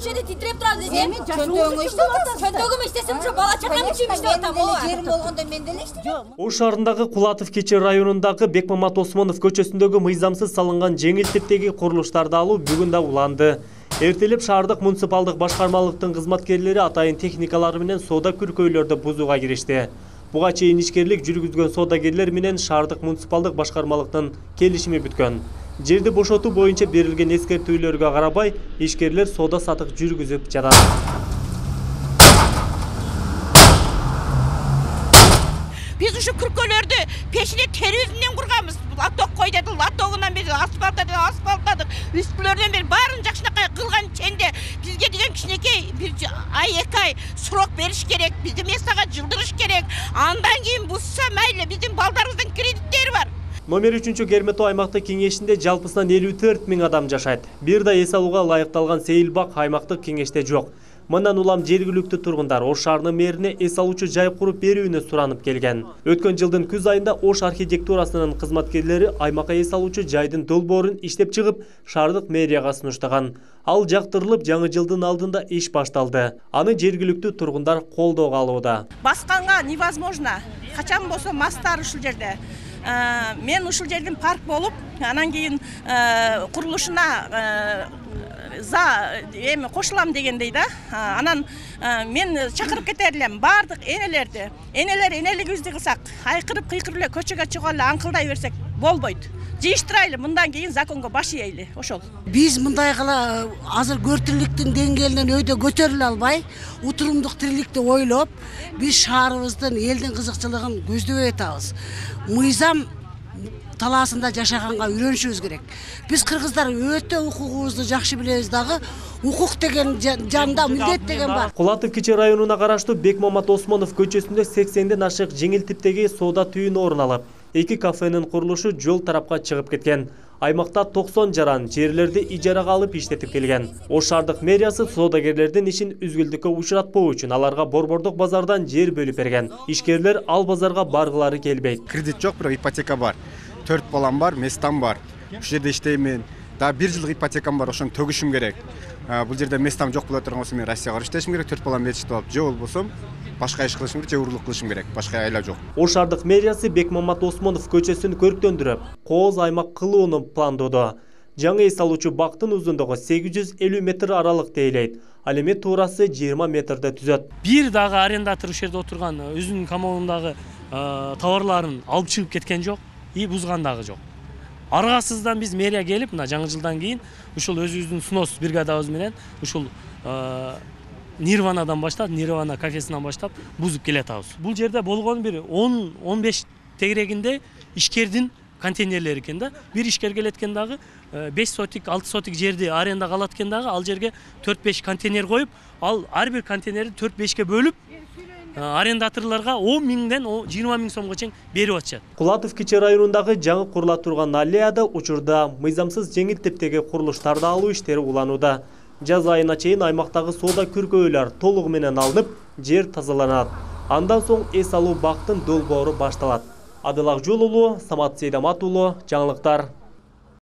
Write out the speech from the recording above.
жерде титиреп турат эже. Чөнтөгүм иштесем ушу бала чакам үчүн иштеп атам ооба. Жерим болгондо мен деле иштейм. Ош шаарындагы Кулатов Кечи районундагы Бекмамат Осмонов көчөсүндөгү мыйзамсыз салынган жеңил типтеги курулуштарды алуу бүгүн да уланды. Эртелеп шаардык муниципалдык башкармалыктын кызматкерлери атайын техникалары менен соода күркөйлөрдү бузууга киришти. Буга чейин ишкерлик жүргүзгөн соодагерлер менен шаардык муниципалдык башкармалыктын келишими бүткөн. Жерди бошотуу боюнча берилген эскертүүлөргө карабай, ишкерлер соода сатык жүргүзүп жатат. Biz uшу күркөлөрдү пешине терезинен курганбыз. Латок кой деди, латогунан бери асфальтладык. Үстүлөрдөн бери баарын жакшынакай кылган ченде бизге деген кичинекей бир ай 2 ай срок бериш керек. Бизди местага жылдырыш керек. Андан кийин бузса майле, биздин балдарыбыздын кредиттери бар. Номер 3 Керметау аймактык кеңешинде жалпысынан 54 000 адам жашайт. Бир да эс алууга ылайыкталган сейилбак аймактык кеңеште жок. Мындан улам жергиликтүү тургундар Ош шаарынын мэрине эс алуучу жай куруп берүүнү суранып келген. Өткөн жылдын күз айында Ош архитектурасынын кызматкерлери аймакка эс алуучу жайдын долбоорун иштеп чыгып, шаардык мэрияга сунуштаган. Ал жактырылып, жаңы жылдын алдында иш башталды. Аны жергиликтүү тургундар колдоого алууда. Басканга невозможно. Качан болсо мастар ушул жерде. Мен ушул жердин парк болуп, анан кийин курулушуна кошулам дегендей да. Анан мен чакырып кетер элем баардык энелерди. Энелер энелигибизди кылсак, айкырып кыйкырып эле көчөгө чыгып эле аңкылдай берсек болбойт. Жыйыштырайлы, мындан кийин законго баш ийели, ошол. Биз мындай кыла азыр көртүрлүктүн деңгээлинен өйдө көтөрүлө албай, утурумдук тириликти ойлоп, биз шаарыбыздын элдин кызыкчылыгын көздөй атабыз. Мыйзам талаасында жашаганга үйрөнүшүбүз керек. Биз кыргыздар өтө укугубузду жакшы билебиз дагы, укук деген жанда милдет деген бар. Кулатов Кечи районуна караштуу Бекмамат Осмонов көчөсүндө 80ден ашык жеңил типтеги соода түйүн орун алып, 2 кафенин курулушу жол тарапка чыгып кеткен. Аймакта 90 жаран жерлерди ижарага алып иштетип келген. Ош шаардык мэриясы соодагерлердин ишин үзгүлтүккө учуратпоо үчүн аларга борбордук базардан жер бөлүп берген. Ишкерлер ал базарга баргылары келбейт. Кредит жок, бирок ипотека бар. 4 балам бар, местам бар. Ушул жерде иштеймин. Да 1 жылдык ипотекам бар, ошону төгүшүм керек. Бул жерде местам жок боло турган болсо мен Россияга барып иштешим керек, 4 балам жетиштип алып, же болбосо башка иш кылышым керек, же урлук кылышым керек. Башка айла жок. Ош шаардык мэриясы Бекмамат Осмонов көчөсүн көрктөндүрүп, кооз аймак кылууну пландоодо. Жаңы эс алуучу бактын узундугу 850 метр аралык тейлейт. Ал эми туурасы 20 метрди түзөт. Бир дагы арендатор ушул жерде отурган өзүнүн коммундагы товарларын алып чыгып кеткен жок, и бузган дагы жок. Аргасыздан биз мэрия келип, мына жаңы жылдан кийин ушул өзүбүздүн снос бригадабыз менен ушул Нирванадан баштап, Нирвана кафесинен баштап бузуп келатабыз. Бул жерде болгон бир 10-15 тегерегинде ишкердин контейнерлери экен да. Бир ишкер келеткен дагы 5 сотик, 6 сотик жерди арендага алат экен дагы, ал жерге 4-5 контейнер коюп, ал ар бир контейнерди 4-5ке бөлүп арендаторлорго 10 миңден 20 миң сомго чейин берип атышат. Кулатов Кечи районундагы жаңы курула турган аллеяда учурда мыйзамсыз жеңил типтеги курулуштарды алуу иштери уланууда. Жаз айына чейин аймактагы соода күркөөлөр толугу менен алынып, жер тазаланат. Андан соң эс алуу бактын долбоору башталат. Адыл Акжол уулу, Самат Сейдамат уулу, жаңылыктар.